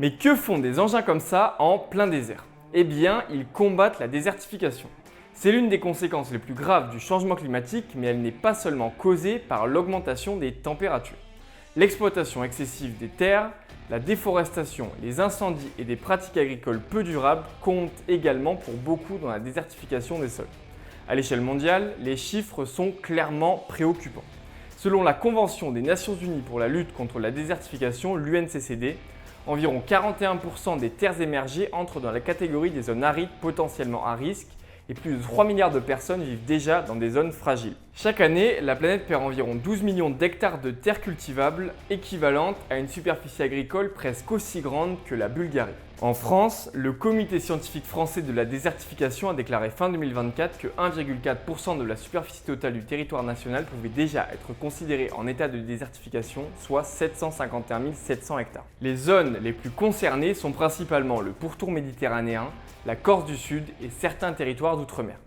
Mais que font des engins comme ça en plein désert? Eh bien, ils combattent la désertification. C'est l'une des conséquences les plus graves du changement climatique, mais elle n'est pas seulement causée par l'augmentation des températures. L'exploitation excessive des terres, la déforestation, les incendies et des pratiques agricoles peu durables comptent également pour beaucoup dans la désertification des sols. À l'échelle mondiale, les chiffres sont clairement préoccupants. Selon la Convention des Nations Unies pour la lutte contre la désertification, l'UNCCD, environ 41% des terres émergées entrent dans la catégorie des zones arides potentiellement à risque et plus de 3 milliards de personnes vivent déjà dans des zones fragiles. Chaque année, la planète perd environ 12 millions d'hectares de terres cultivables, équivalentes à une superficie agricole presque aussi grande que la Bulgarie. En France, le Comité scientifique français de la désertification a déclaré fin 2024 que 1,4% de la superficie totale du territoire national pouvait déjà être considérée en état de désertification, soit 751 700 hectares. Les zones les plus concernées sont principalement le pourtour méditerranéen, la Corse du Sud et certains territoires d'outre-mer.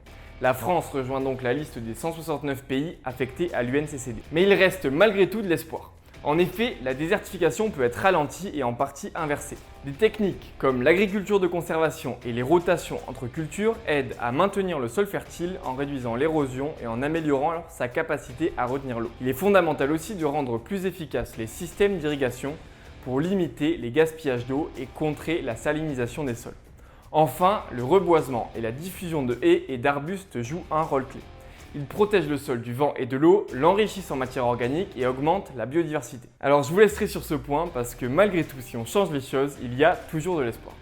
La France rejoint donc la liste des 169 pays affectés à l'UNCCD. Mais il reste malgré tout de l'espoir. En effet, la désertification peut être ralentie et en partie inversée. Des techniques comme l'agriculture de conservation et les rotations entre cultures aident à maintenir le sol fertile en réduisant l'érosion et en améliorant sa capacité à retenir l'eau. Il est fondamental aussi de rendre plus efficaces les systèmes d'irrigation pour limiter les gaspillages d'eau et contrer la salinisation des sols. Enfin, le reboisement et la diffusion de haies et d'arbustes jouent un rôle clé. Ils protègent le sol du vent et de l'eau, l'enrichissent en matière organique et augmentent la biodiversité. Alors je vous laisserai sur ce point parce que malgré tout, si on change les choses, il y a toujours de l'espoir.